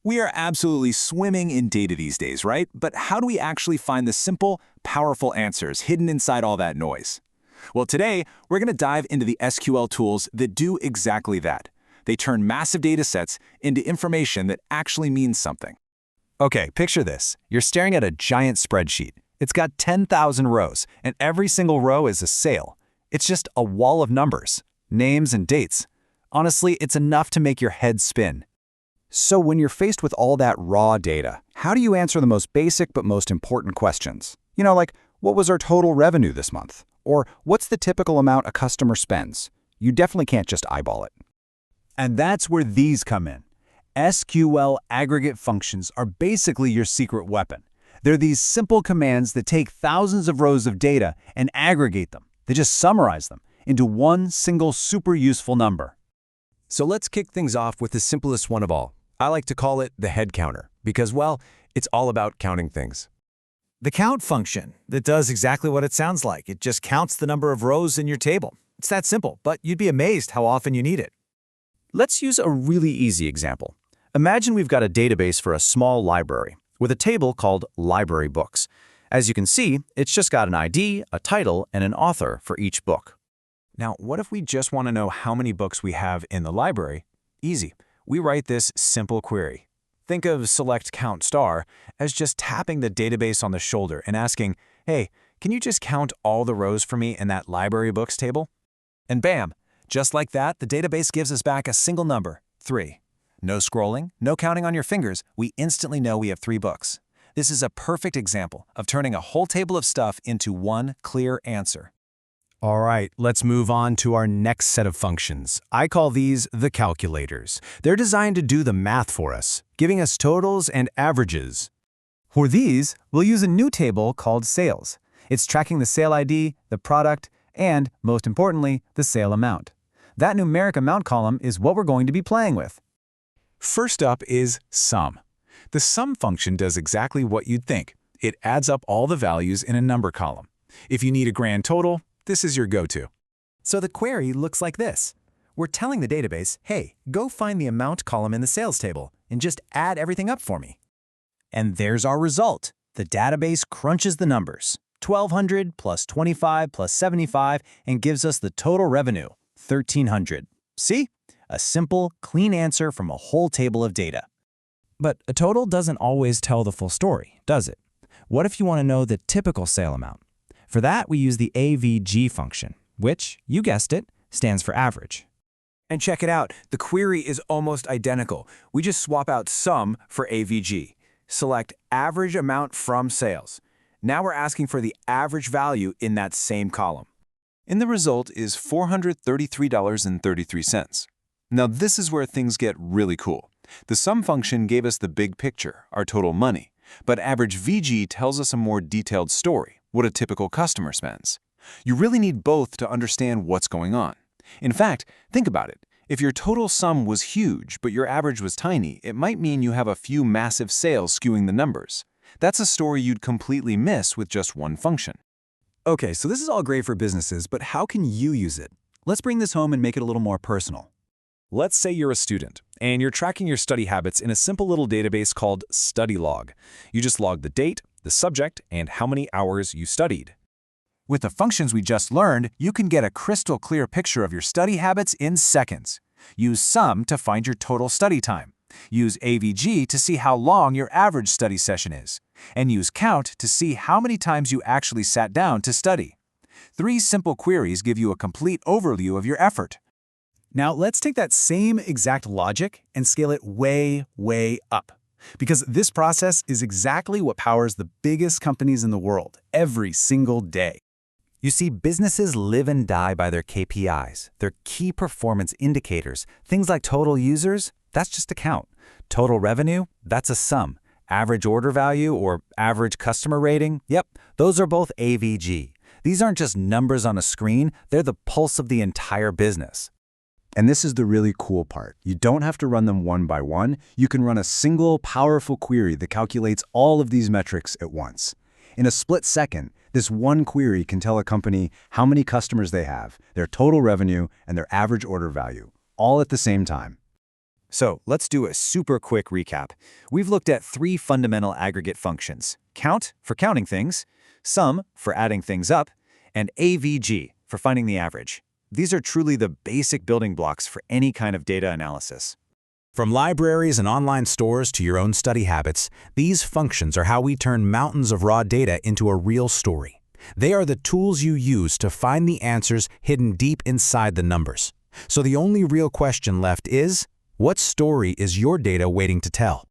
We are absolutely swimming in data these days, right? But how do we actually find the simple, powerful answers hidden inside all that noise? Well, today, we're going to dive into the SQL tools that do exactly that. They turn massive data sets into information that actually means something. Okay, picture this. You're staring at a giant spreadsheet. It's got 10,000 rows, and every single row is a sale. It's just a wall of numbers, names, and dates. Honestly, it's enough to make your head spin. So when you're faced with all that raw data, how do you answer the most basic but most important questions? Like, what was our total revenue this month? Or what's the typical amount a customer spends? You definitely can't just eyeball it. And that's where these come in. SQL Aggregate Functions are basically your secret weapon. They're these simple commands that take thousands of rows of data and aggregate them. They just summarize them into one single super useful number. So let's kick things off with the simplest one of all. I like to call it the head counter because, well, it's all about counting things. The count function that does exactly what it sounds like. It just counts the number of rows in your table. It's that simple, but you'd be amazed how often you need it. Let's use a really easy example. Imagine we've got a database for a small library with a table called Library Books. As you can see, it's just got an ID, a title, and an author for each book. Now, what if we just want to know how many books we have in the library? Easy. We write this simple query. Think of select count star as just tapping the database on the shoulder and asking, hey, can you just count all the rows for me in that library books table? And bam, just like that, the database gives us back a single number, 3. No scrolling, no counting on your fingers, we instantly know we have 3 books. This is a perfect example of turning a whole table of stuff into one clear answer. All right, let's move on to our next set of functions. I call these the calculators. They're designed to do the math for us, giving us totals and averages. For these, we'll use a new table called sales. It's tracking the sale ID, the product, and, most importantly, the sale amount. That numeric amount column is what we're going to be playing with. First up is sum. The sum function does exactly what you'd think. It adds up all the values in a number column. If you need a grand total, this is your go-to. So the query looks like this. We're telling the database, hey, go find the amount column in the sales table and just add everything up for me. And there's our result. The database crunches the numbers, 1,200 plus 25 plus 75, and gives us the total revenue, 1,300. See? A simple, clean answer from a whole table of data. But a total doesn't always tell the full story, does it? What if you want to know the typical sale amount? For that, we use the AVG function, which, you guessed it, stands for average. And check it out, the query is almost identical. We just swap out sum for AVG. Select average amount from sales. Now we're asking for the average value in that same column. And the result is $433.33. Now this is where things get really cool. The sum function gave us the big picture, our total money, but average VG tells us a more detailed story, what a typical customer spends. You really need both to understand what's going on. In fact, think about it. If your total sum was huge but your average was tiny, it might mean you have a few massive sales skewing the numbers. That's a story you'd completely miss with just one function. Okay, so this is all great for businesses, but how can you use it? Let's bring this home and make it a little more personal. Let's say you're a student, and you're tracking your study habits in a simple little database called Study Log. You just log the date, the subject, and how many hours you studied. With the functions we just learned, you can get a crystal clear picture of your study habits in seconds. Use sum to find your total study time. Use AVG to see how long your average study session is. And use count to see how many times you actually sat down to study. 3 simple queries give you a complete overview of your effort. Now, let's take that same exact logic and scale it way, way up. Because this process is exactly what powers the biggest companies in the world every single day. You see, businesses live and die by their KPIs, their key performance indicators. Things like total users, that's just a count. Total revenue, that's a sum. Average order value or average customer rating, yep, those are both AVG. These aren't just numbers on a screen, they're the pulse of the entire business. And this is the really cool part. You don't have to run them one by one. You can run a single, powerful query that calculates all of these metrics at once. In a split second, this one query can tell a company how many customers they have, their total revenue, and their average order value, all at the same time. So let's do a super quick recap. We've looked at 3 fundamental aggregate functions: count for counting things, sum for adding things up, and AVG for finding the average. These are truly the basic building blocks for any kind of data analysis. From libraries and online stores to your own study habits, these functions are how we turn mountains of raw data into a real story. They are the tools you use to find the answers hidden deep inside the numbers. So the only real question left is, what story is your data waiting to tell?